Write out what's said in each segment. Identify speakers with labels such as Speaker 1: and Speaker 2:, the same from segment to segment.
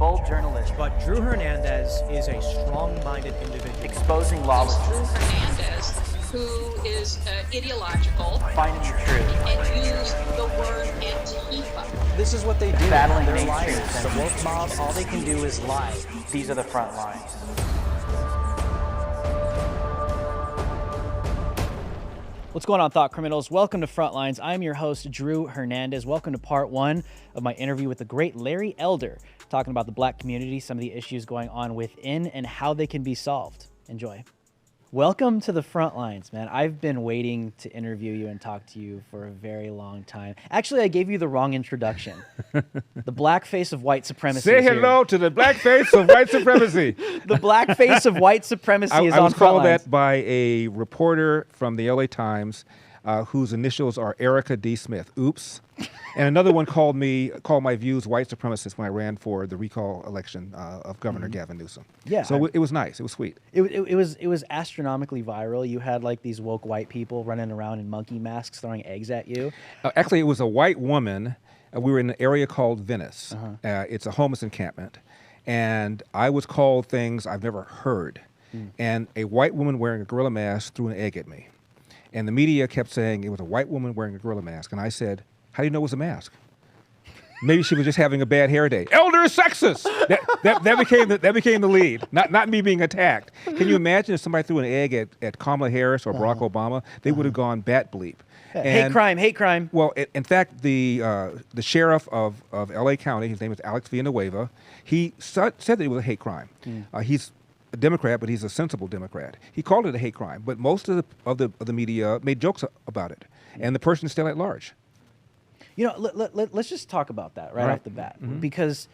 Speaker 1: bold journalism.
Speaker 2: But Drew Hernandez is a strong-minded individual.
Speaker 1: Exposing lawlessness.
Speaker 3: Drew Hernandez, who is ideological.
Speaker 1: Finding the truth.
Speaker 3: And use the word Antifa.
Speaker 2: This is what they do.
Speaker 1: Battling
Speaker 2: They're
Speaker 1: mainstream
Speaker 2: liars. The woke mob, all they can do is lie.
Speaker 1: These are the front lines.
Speaker 4: What's going on, Thought Criminals? Welcome to Frontlines. I'm your host, Drew Hernandez. Welcome to part one of my interview with the great Larry Elder, talking about the black community, some of the issues going on within, and how they can be solved. Enjoy. Welcome to the Frontlines, man. I've been waiting to interview you and talk to you for a very long time. Actually, I gave you the wrong introduction. The black face of white supremacy.
Speaker 5: Say hello to the black face of white supremacy.
Speaker 4: The black face of white supremacy is on Frontlines.
Speaker 5: I was called that by a reporter from the LA Times whose initials are Erica D. Smith. Oops. And another one called my views white supremacist when I ran for the recall election of Governor Gavin Newsom.
Speaker 4: Yeah.
Speaker 5: So it was nice. It was sweet.
Speaker 4: It was astronomically viral. You had like these woke white people running around in monkey masks throwing eggs at you.
Speaker 5: Actually, it was a white woman. We were in an area called Venice. It's a homeless encampment. And I was called things I've never heard. And a white woman wearing a gorilla mask threw an egg at me. And the media kept saying it was a white woman wearing a gorilla mask. And I said, how do you know it was a mask? Maybe she was just having a bad hair day. Elder is sexist. That became the lead. Not me being attacked. Can you imagine if somebody threw an egg at Kamala Harris or Barack Obama? They would have gone bat bleep.
Speaker 4: Hate crime.
Speaker 5: Well, in fact, the sheriff of LA County, his name is Alex Villanueva, he said that it was a hate crime. He's a Democrat, but he's a sensible Democrat. He called it a hate crime, but most of the media made jokes about it, and the person is still at large.
Speaker 4: You know, let's just talk about that right off the bat, because,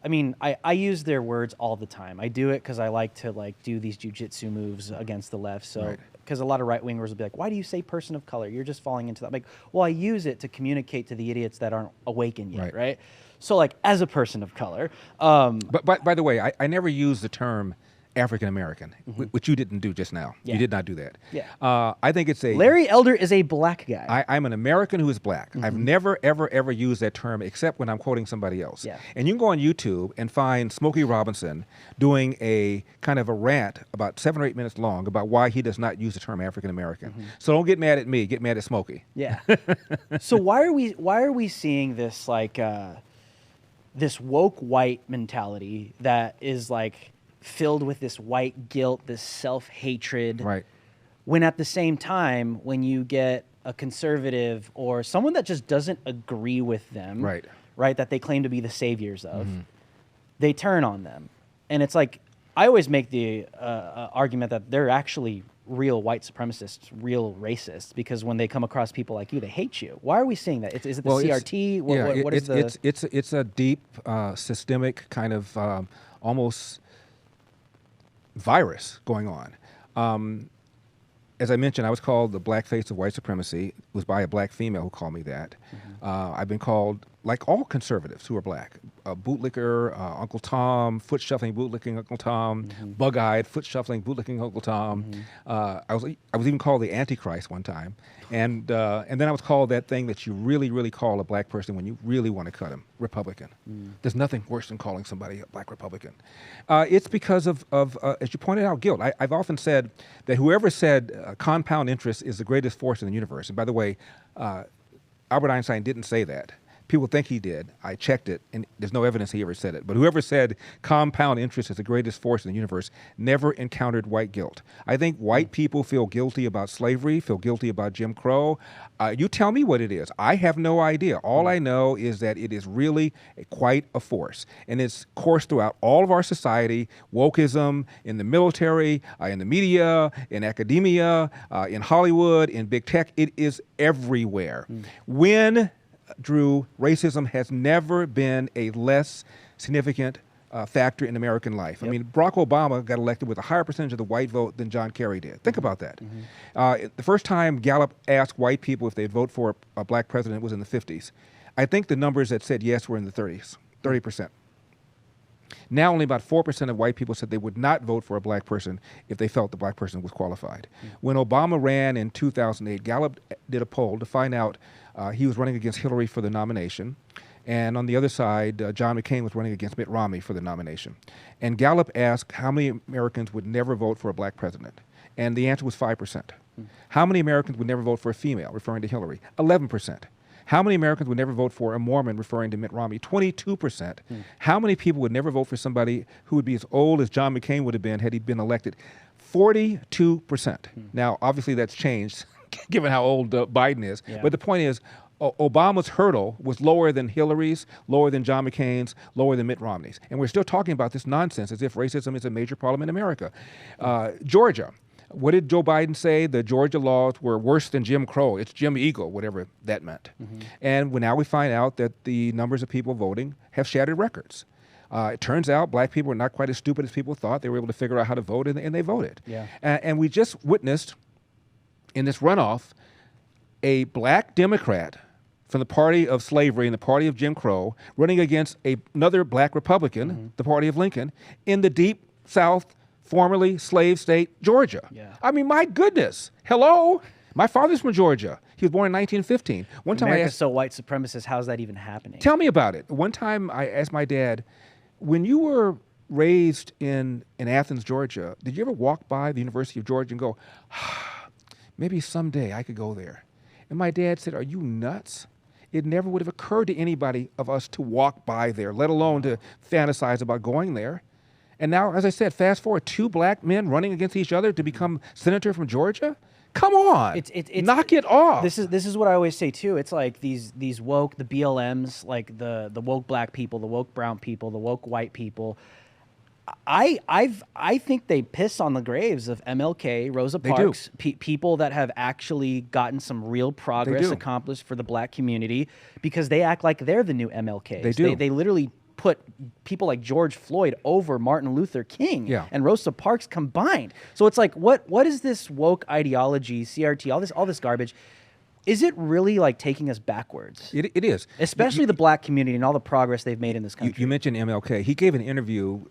Speaker 4: I mean, I use their words all the time. I do it because I like to do these jujitsu moves against the left. So, because a lot of right wingers will be like, "Why do you say person of color? You're just falling into that." I'm like, well, I use it to communicate to the idiots that aren't awakened yet, right? So, like, as a person of color,
Speaker 5: but by the way, I never use the term African American, which you didn't do just now. You did not do that. I think it's
Speaker 4: Larry Elder is a black guy.
Speaker 5: I'm an American who is black. I've never, ever used that term except when I'm quoting somebody else. And you can go on YouTube and find Smokey Robinson doing a kind of a rant about 7 or 8 minutes long about why he does not use the term African American. So don't get mad at me. Get mad at Smokey.
Speaker 4: Yeah. So why are we seeing this this woke white mentality that is filled with this white guilt, this self-hatred, when at the same time, when you get a conservative or someone that just doesn't agree with them, that they claim to be the saviors of, they turn on them. And it's like, I always make the argument that they're actually real white supremacists, real racists, because when they come across people like you, they hate you. Why are we seeing that? Is it the CRT? What is the...
Speaker 5: It's a deep, systemic kind of almost virus going on. As I mentioned, I was called the black face of white supremacy. It was by a black female who called me that. I've been called, like all conservatives who are black, bootlicker, Uncle Tom, foot shuffling, bootlicking Uncle Tom, bug-eyed, foot shuffling, bootlicking Uncle Tom. I was even called the Antichrist one time, and then I was called that thing that you really call a black person when you really want to cut him, Republican. There's nothing worse than calling somebody a black Republican. It's because of as you pointed out, guilt. I've often said that whoever said compound interest is the greatest force in the universe, and by the way, Albert Einstein didn't say that. People think he did. I checked it, and there's no evidence he ever said it. But whoever said compound interest is the greatest force in the universe never encountered white guilt. I think white people feel guilty about slavery, feel guilty about Jim Crow. You tell me what it is. I have no idea. All I know is that it is really quite a force. And it's coursed throughout all of our society, wokeism, in the military, in the media, in academia, in Hollywood, in big tech. It is everywhere. When Drew, racism has never been a less significant factor in American life. I mean, Barack Obama got elected with a higher percentage of the white vote than John Kerry did. Think about that. The first time Gallup asked white people if they'd vote for a black president was in the 50s. I think the numbers that said yes were in the 30s, 30%. Now only about 4% of white people said they would not vote for a black person if they felt the black person was qualified. When Obama ran in 2008, Gallup did a poll to find out he was running against Hillary for the nomination. And on the other side, John McCain was running against Mitt Romney for the nomination. And Gallup asked how many Americans would never vote for a black president. And the answer was 5%. How many Americans would never vote for a female, referring to Hillary? 11%. How many Americans would never vote for a Mormon, referring to Mitt Romney? 22%. How many people would never vote for somebody who would be as old as John McCain would have been had he been elected? 42%. Now, obviously that's changed given how old Biden is.
Speaker 4: Yeah.
Speaker 5: But the point is, Obama's hurdle was lower than Hillary's, lower than John McCain's, lower than Mitt Romney's. And we're still talking about this nonsense as if racism is a major problem in America. Georgia. What did Joe Biden say? The Georgia laws were worse than Jim Crow. It's Jim Eagle, whatever that meant. And now we find out that the numbers of people voting have shattered records. It turns out black people are not quite as stupid as people thought. They were able to figure out how to vote, and they voted.
Speaker 4: Yeah.
Speaker 5: And we just witnessed in this runoff a black Democrat from the party of slavery and the party of Jim Crow running against another black Republican, the party of Lincoln, in the deep South, formerly slave state, Georgia.
Speaker 4: Yeah.
Speaker 5: I mean, my goodness. Hello? My father's from Georgia. He was born in 1915. One time I
Speaker 4: America's
Speaker 5: asked,
Speaker 4: so white supremacist. How's that even happening?
Speaker 5: tell me about it. One time I asked my dad, when you were raised in Athens, Georgia, did you ever walk by the University of Georgia and go, maybe someday I could go there? And my dad said, are you nuts? It never would have occurred to anybody of us to walk by there, let alone to fantasize about going there. And now, as I said, fast forward, 2 black men running against each other to become senator from Georgia? Come on, knock it off.
Speaker 4: This is what I always say too. It's like these woke, the BLMs, like the woke black people, the woke brown people, the woke white people. I think they piss on the graves of MLK, Rosa Parks, people that have actually gotten some real progress accomplished for the black community, because they act like they're the new MLKs.
Speaker 5: They do.
Speaker 4: They literally put people like George Floyd over Martin Luther King and Rosa Parks combined. So it's like, what is this woke ideology, CRT, all this garbage? Is it really like taking us backwards?
Speaker 5: It is.
Speaker 4: Especially the black community and all the progress they've made in this country.
Speaker 5: You mentioned MLK. He gave an interview,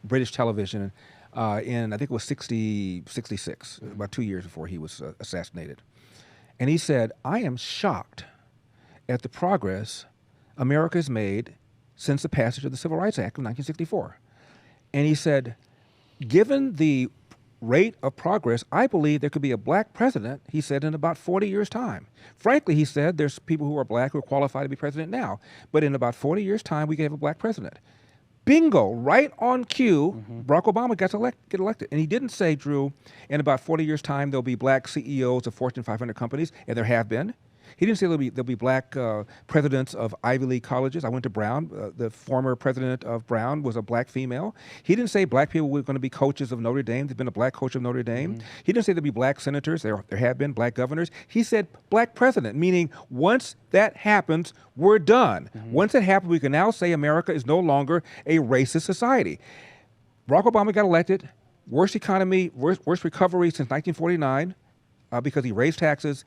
Speaker 5: British television, in, I think it was 66, about 2 years before he was assassinated. And he said, I am shocked at the progress America has made since the passage of the Civil Rights Act of 1964. And he said, given the rate of progress, I believe there could be a black president, he said, in about 40 years' time. Frankly, he said, there's people who are black who are qualified to be president now, but in about 40 years' time, we could have a black president. Bingo, right on cue, Barack Obama get elected. And he didn't say, Drew, in about 40 years' time, there'll be black CEOs of Fortune 500 companies, and there have been. He didn't say there'll be black presidents of Ivy League colleges. I went to Brown. The former president of Brown was a black female. He didn't say black people were going to be coaches of Notre Dame. There's been a black coach of Notre Dame. He didn't say there'd be black senators. There have been black governors. He said black president, meaning once that happens, we're done. Once it happens, we can now say America is no longer a racist society. Barack Obama got elected. Worst economy, worst recovery since 1949. Because he raised taxes,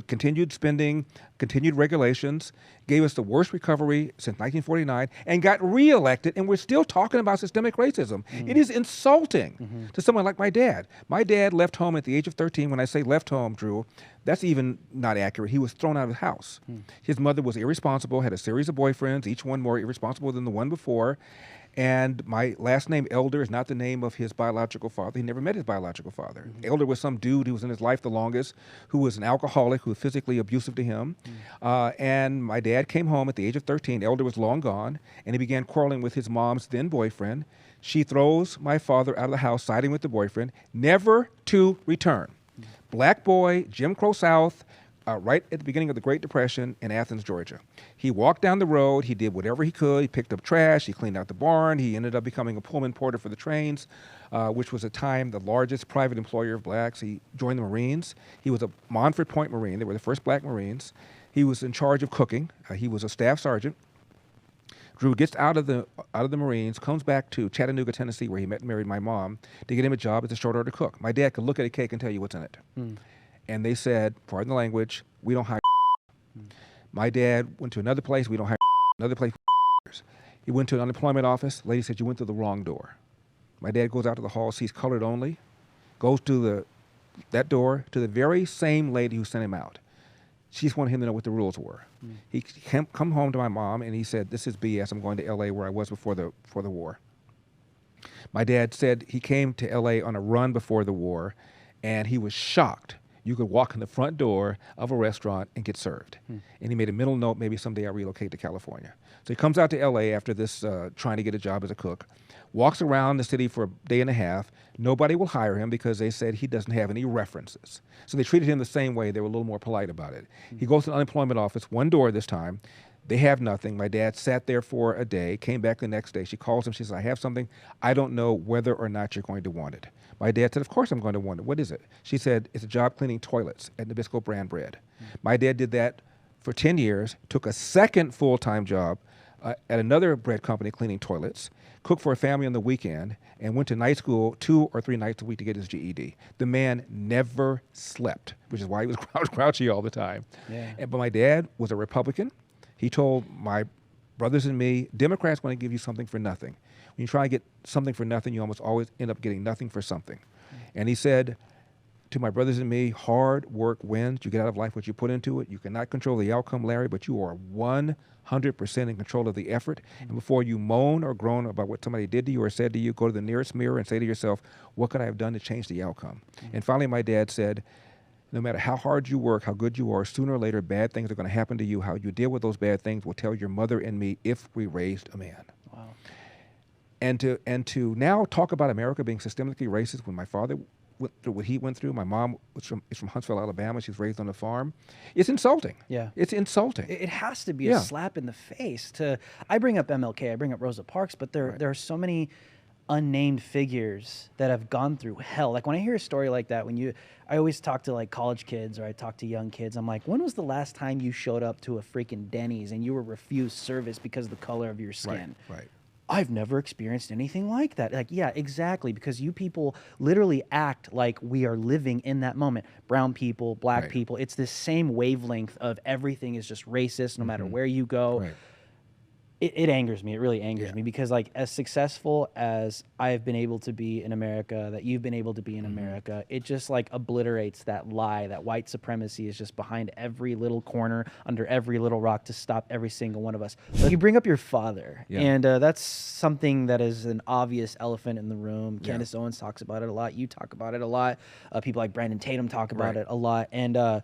Speaker 5: continued spending, continued regulations, gave us the worst recovery since 1949, and got reelected, and we're still talking about systemic racism. It is insulting to someone like my dad. My dad left home at the age of 13. When I say left home, Drew, that's even not accurate. He was thrown out of his house. His mother was irresponsible, had a series of boyfriends, each one more irresponsible than the one before. And my last name, Elder, is not the name of his biological father. He never met his biological father. Elder was some dude who was in his life the longest, who was an alcoholic, who was physically abusive to him. And my dad came home at the age of 13. Elder was long gone, and he began quarreling with his mom's then boyfriend. She throws my father out of the house, siding with the boyfriend, never to return. Black boy, Jim Crow South, right at the beginning of the Great Depression in Athens, Georgia. He walked down the road. He did whatever he could. He picked up trash. He cleaned out the barn. He ended up becoming a Pullman porter for the trains, which was at the time the largest private employer of blacks. He joined the Marines. He was a Montford Point Marine. They were the first black Marines. He was in charge of cooking. He was a staff sergeant. Drew gets out of the Marines, comes back to Chattanooga, Tennessee, where he met and married my mom, to get him a job as a short order cook. My dad could look at a cake and tell you what's in it. And they said, pardon the language, we don't hire. My dad went to another place, we don't hire. Another place, he went to an unemployment office. Lady said, you went through the wrong door. My dad goes out to the hall, sees colored only, goes to that door to the very same lady who sent him out. She just wanted him to know what the rules were. He come home to my mom and he said, "This is BS. I'm going to L.A. where I was before the war." My dad said he came to L.A. on a run before the war, and he was shocked. You could walk in the front door of a restaurant and get served. And he made a mental note, maybe someday I'll relocate to California. So he comes out to L.A. after this, trying to get a job as a cook, walks around the city for a day and a half. Nobody will hire him because they said he doesn't have any references. So they treated him the same way. They were a little more polite about it. He goes to the unemployment office, one door this time. They have nothing. My dad sat there for a day, came back the next day. She calls him. She says, "I have something. I don't know whether or not you're going to want it." My dad said, "Of course I'm going to want it. What is it?" She said, "It's a job cleaning toilets at Nabisco Brand Bread." My dad did that for 10 years, took a second full-time job at another bread company cleaning toilets, cooked for a family on the weekend, and went to night school 2 or 3 nights a week to get his GED. The man never slept, which is why he was grouchy all the time. But my dad was a Republican. He told my brothers and me, Democrats want to give you something for nothing. When you try to get something for nothing, you almost always end up getting nothing for something. And he said to my brothers and me, hard work wins. You get out of life what you put into it. You cannot control the outcome, Larry, but you are 100% in control of the effort. And before you moan or groan about what somebody did to you or said to you, go to the nearest mirror and say to yourself, what could I have done to change the outcome? And finally, my dad said, no matter how hard you work, how good you are, sooner or later, bad things are going to happen to you. How you deal with those bad things will tell your mother and me if we raised a man.
Speaker 4: Wow.
Speaker 5: And to now talk about America being systemically racist when my father went through what he went through, my mom is from Huntsville, Alabama. She was raised on a farm. It's insulting.
Speaker 4: Yeah.
Speaker 5: It's insulting.
Speaker 4: It has to be a slap in the face. I bring up MLK, I bring up Rosa Parks, but there are so many unnamed figures that have gone through hell. Like when I hear a story like that, I always talk to like college kids or I talk to young kids. I'm like, when was the last time you showed up to a freaking Denny's and you were refused service because of the color of your skin?
Speaker 5: Right.
Speaker 4: I've never experienced anything like that. Like, yeah, exactly. Because you people literally act like we are living in that moment. Brown people, black people. It's this same wavelength of everything is just racist no matter where you go.
Speaker 5: Right.
Speaker 4: It angers me. It really angers me because, like, as successful as I've been able to be in America, that you've been able to be in America, it just like obliterates that lie that white supremacy is just behind every little corner, under every little rock to stop every single one of us. But you bring up your father, and that's something that is an obvious elephant in the room. Candace Owens talks about it a lot. You talk about it a lot. People like Brandon Tatum talk about it a lot, and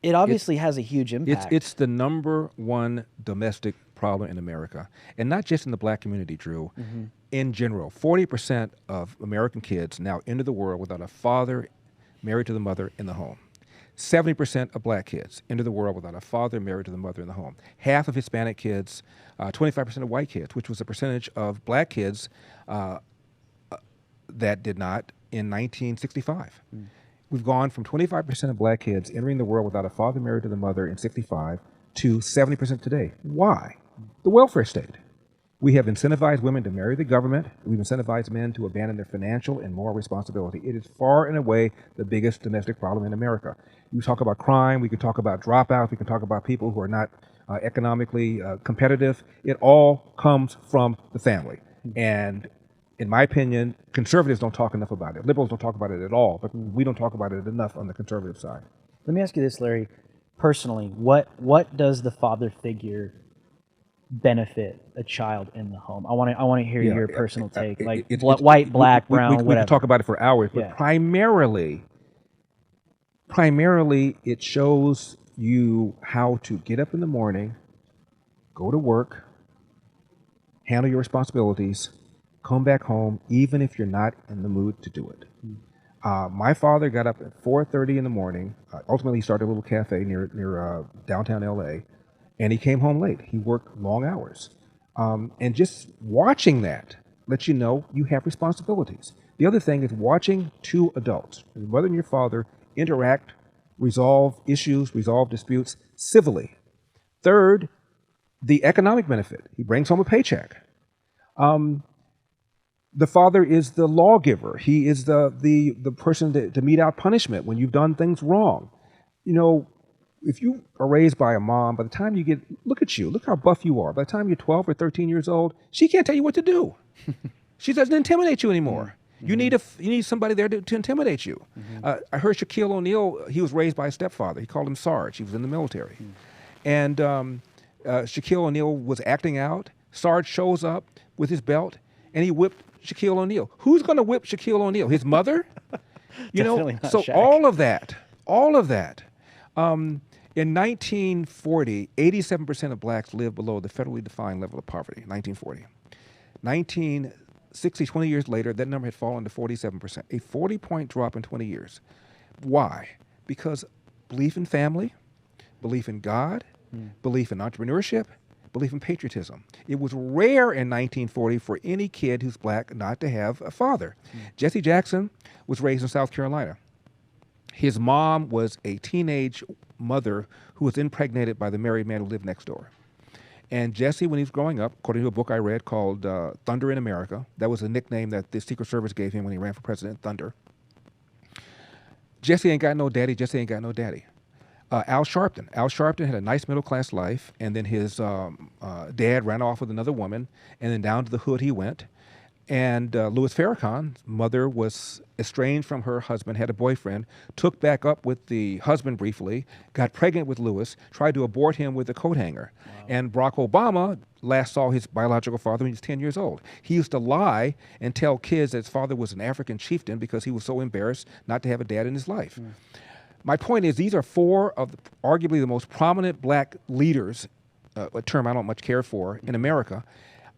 Speaker 4: it obviously has a huge impact.
Speaker 5: It's the number one domestic problem in America, and not just in the black community, Drew. In general, 40% of American kids now enter the world without a father married to the mother in the home. 70% of black kids enter the world without a father married to the mother in the home. Half of Hispanic kids, 25% of white kids, which was the percentage of black kids that did not in 1965. We've gone from 25% of black kids entering the world without a father married to the mother in 65 to 70% today. Why? The welfare state. We have incentivized women to marry the government. We've incentivized men to abandon their financial and moral responsibility. It is far and away the biggest domestic problem in America. You talk about crime, we can talk about dropouts, we can talk about people who are not economically competitive. It all comes from the family. And in my opinion, conservatives don't talk enough about it. Liberals don't talk about it at all, but we don't talk about it enough on the conservative side.
Speaker 4: Let me ask you this, Larry. Personally, what does the father figure benefit a child in the home? I want to hear your personal take, like white, black, brown, whatever.
Speaker 5: We can talk about it for hours, but primarily it shows you how to get up in the morning, go to work, handle your responsibilities, come back home, even if you're not in the mood to do it. My father got up at 4:30 in the morning. Ultimately, he started a little cafe near downtown LA, and he came home late. He worked long hours. And just watching that lets you know you have responsibilities. The other thing is watching two adults, your mother and your father, interact, resolve issues, resolve disputes civilly. Third, the economic benefit. He brings home a paycheck. The father is the lawgiver. He is the person to mete out punishment when you've done things wrong. You know, if you are raised by a mom, by the time you get, look at you, look how buff you are. By the time you're 12 or 13 years old, she can't tell you what to do. She doesn't intimidate you anymore. You need you need somebody there to intimidate you. I heard Shaquille O'Neal. He was raised by his stepfather. He called him Sarge. He was in the military, and Shaquille O'Neal was acting out. Sarge shows up with his belt, and he whipped Shaquille O'Neal. Who's going to whip Shaquille O'Neal? His mother? You
Speaker 4: Definitely
Speaker 5: know.
Speaker 4: not
Speaker 5: So
Speaker 4: Shaq.
Speaker 5: all of that. In 1940, 87% of blacks lived below the federally defined level of poverty. 1940. 1960, 20 years later, that number had fallen to 47%. A 40-point drop in 20 years. Why? Because belief in family, belief in God, belief in entrepreneurship, belief in patriotism. It was rare in 1940 for any kid who's black not to have a father. Jesse Jackson was raised in South Carolina. His mom was a teenage mother who was impregnated by the married man who lived next door. And Jesse, when he was growing up, according to a book I read called Thunder in America, that was a nickname that the Secret Service gave him when he ran for president, Thunder. Jesse ain't got no daddy, Jesse ain't got no daddy. Al Sharpton had a nice middle-class life, and then his dad ran off with another woman, and then down to the hood he went. And Louis Farrakhan's mother was estranged from her husband, had a boyfriend, took back up with the husband briefly, got pregnant with Louis, tried to abort him with a coat hanger. Wow. And Barack Obama last saw his biological father when he was 10 years old. He used to lie and tell kids that his father was an African chieftain because he was so embarrassed not to have a dad in his life. My point is, these are four of arguably the most prominent black leaders, a term I don't much care for, in America,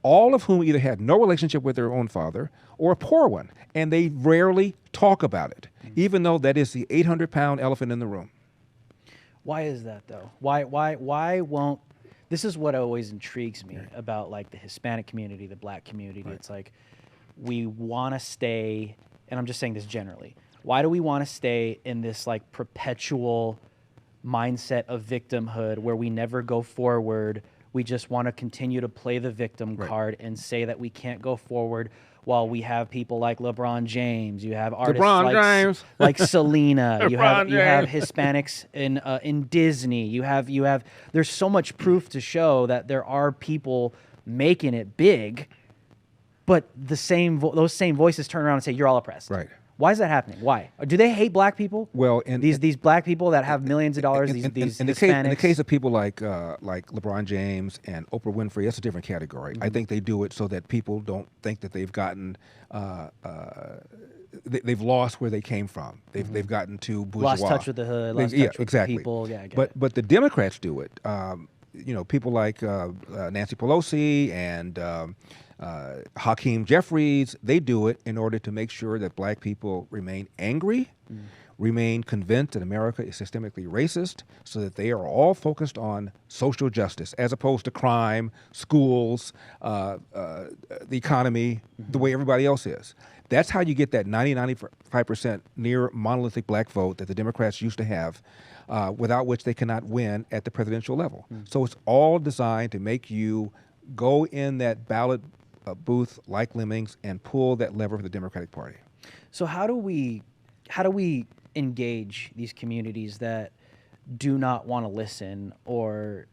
Speaker 5: all of whom either had no relationship with their own father or a poor one, and they rarely talk about it, even though that is the 800-pound elephant in the room.
Speaker 4: Why is that though? Why won't? This is what always intrigues me about like the Hispanic community, the black community.
Speaker 5: Right.
Speaker 4: It's like we want to stay, and I'm just saying this generally. Why do we want to stay in this like perpetual mindset of victimhood where we never go forward? We just want to continue to play the victim card and say that we can't go forward while we have people like LeBron James. You have artists like Selena. You have Hispanics in Disney. You have. There's so much proof to show that there are people making it big, but the those same voices turn around and say you're all oppressed.
Speaker 5: Right.
Speaker 4: Why is that happening? Why? Do they hate black people?
Speaker 5: Well,
Speaker 4: these black people that have millions of dollars, these Hispanics.
Speaker 5: In the case of people like LeBron James and Oprah Winfrey, that's a different category. I think they do it so that people don't think that they've gotten, they've lost where they came from. They've gotten too bourgeois.
Speaker 4: Lost touch with the hood. Lost touch with people. Yeah, I get it.
Speaker 5: But the Democrats do it. You know, people like Nancy Pelosi and Hakeem Jeffries, they do it in order to make sure that black people remain angry, remain convinced that America is systemically racist, so that they are all focused on social justice as opposed to crime, schools, the economy, the way everybody else is. That's how you get that 95% near monolithic black vote that the Democrats used to have, without which they cannot win at the presidential level. So it's all designed to make you go in that ballot booth like lemmings and pull that lever for the Democratic Party.
Speaker 4: So how do we engage these communities that do not want to listen or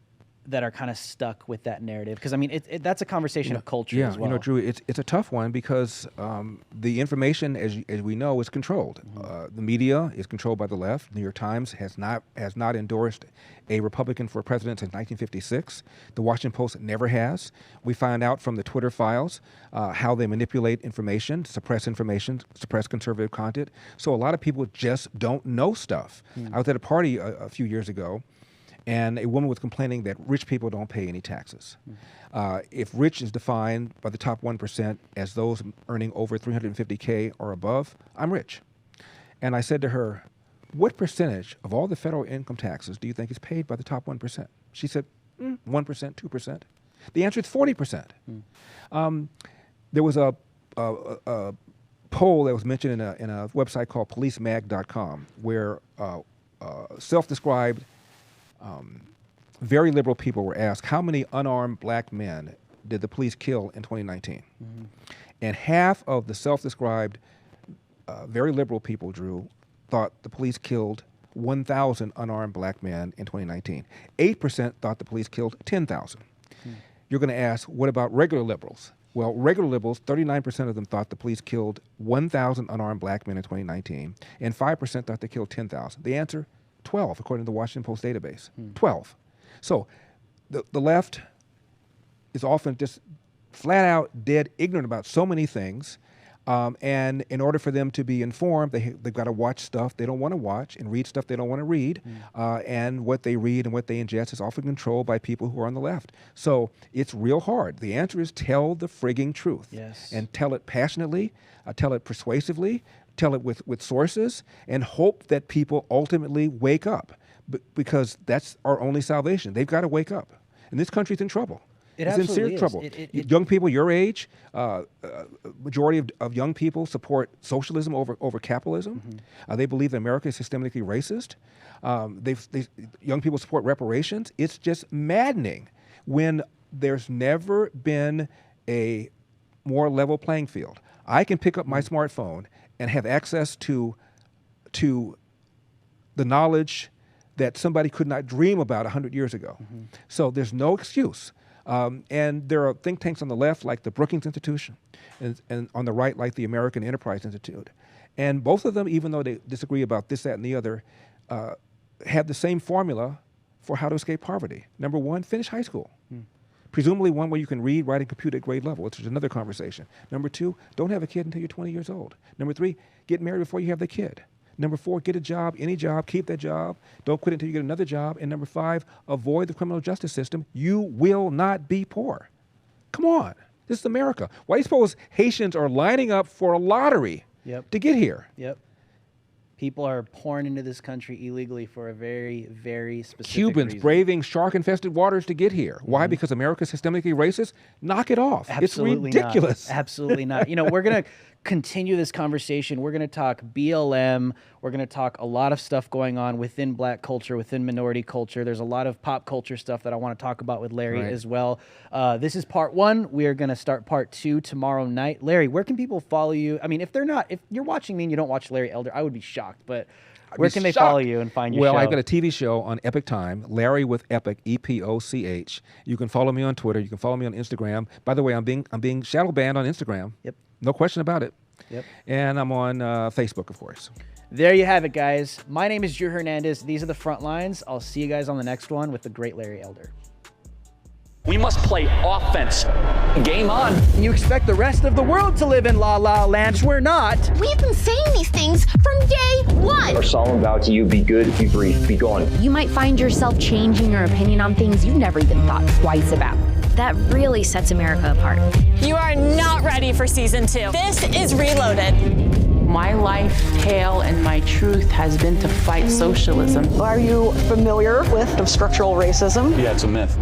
Speaker 4: that are kind of stuck with that narrative? Because I mean, that's a conversation of culture as well.
Speaker 5: You know, Drew, it's a tough one because the information, as we know, is controlled. The media is controlled by the left. New York Times has not endorsed a Republican for president since 1956. The Washington Post never has. We find out from the Twitter files how they manipulate information, suppress conservative content. So a lot of people just don't know stuff. I was at a party a few years ago, and a woman was complaining that rich people don't pay any taxes. If rich is defined by the top 1% as those earning over $350K or above, I'm rich. And I said to her, what percentage of all the federal income taxes do you think is paid by the top 1%? She said, 1%, 2%. The answer is 40%. There was a poll that was mentioned in a website called policemag.com where self-described very liberal people were asked, how many unarmed black men did the police kill in 2019? And half of the self-described very liberal people, Drew, thought the police killed 1,000 unarmed black men in 2019. 8% thought the police killed 10,000. You're going to ask, what about regular liberals? Well, regular liberals, 39% of them thought the police killed 1,000 unarmed black men in 2019, and 5% thought they killed 10,000. The answer, 12, according to the Washington Post database. 12. So the left is often just flat out dead ignorant about so many things. And in order for them to be informed, they've got to watch stuff they don't want to watch and read stuff they don't want to read. And what they read and what they ingest is often controlled by people who are on the left. So it's real hard. The answer is tell the frigging truth.
Speaker 4: Yes.
Speaker 5: And tell it passionately, tell it persuasively, tell it with sources, and hope that people ultimately wake up. Because that's our only salvation. They've got to wake up. And this country's in trouble.
Speaker 4: It
Speaker 5: It's in
Speaker 4: absolutely
Speaker 5: serious
Speaker 4: is.
Speaker 5: trouble. Young people your age, majority of young people support socialism over capitalism. They believe that America is systemically racist. Young people support reparations. It's just maddening when there's never been a more level playing field. I can pick up my smartphone and have access to the knowledge that somebody could not dream about 100 years ago. So there's no excuse. And there are think tanks on the left like the Brookings Institution and on the right like the American Enterprise Institute. And both of them, even though they disagree about this, that, and the other, have the same formula for how to escape poverty. Number one, finish high school. Presumably one where you can read, write, and compute at grade level, which is another conversation. Number two, don't have a kid until you're 20 years old. Number three, get married before you have the kid. Number four, get a job, any job, keep that job. Don't quit until you get another job. And number five, avoid the criminal justice system. You will not be poor. Come on. This is America. Why do you suppose Haitians are lining up for a lottery to get here?
Speaker 4: Yep. People are pouring into this country illegally for a very, very specific
Speaker 5: Cubans
Speaker 4: reason.
Speaker 5: braving shark-infested waters to get here. Why? Because America's systemically racist? Knock it off.
Speaker 4: Absolutely
Speaker 5: it's ridiculous.
Speaker 4: Not. Absolutely not. You know, we're going to continue this conversation. We're going to talk BLM. We're going to talk a lot of stuff going on within black culture, within minority culture. There's a lot of pop culture stuff that I want to talk about with Larry as well. This is part one. We are going to start part two tomorrow night. Larry, where can people follow you? I mean, if you're watching me and you don't watch Larry Elder, I would be shocked, but where can they follow you and find your show?
Speaker 5: Well, I've got a TV show on Epic Time, Larry with Epic, EPOCH. You can follow me on Twitter. You can follow me on Instagram. By the way, I'm being shadow banned on Instagram.
Speaker 4: Yep.
Speaker 5: No question about it.
Speaker 4: Yep.
Speaker 5: And I'm on Facebook, of course.
Speaker 4: There you have it, guys. My name is Drew Hernandez. These are the Frontlines. I'll see you guys on the next one with the great Larry Elder.
Speaker 6: We must play offense. Game on.
Speaker 4: You expect the rest of the world to live in La La Land. We're not.
Speaker 7: We've been saying these things from day one.
Speaker 8: Our solemn vow to you, be good, be brief, be gone.
Speaker 7: You might find yourself changing your opinion on things you've never even thought twice about. That really sets America apart.
Speaker 9: You are not ready for season 2. This is Reloaded.
Speaker 10: My life tale and my truth has been to fight socialism.
Speaker 11: Are you familiar with structural racism?
Speaker 6: Yeah, it's a myth.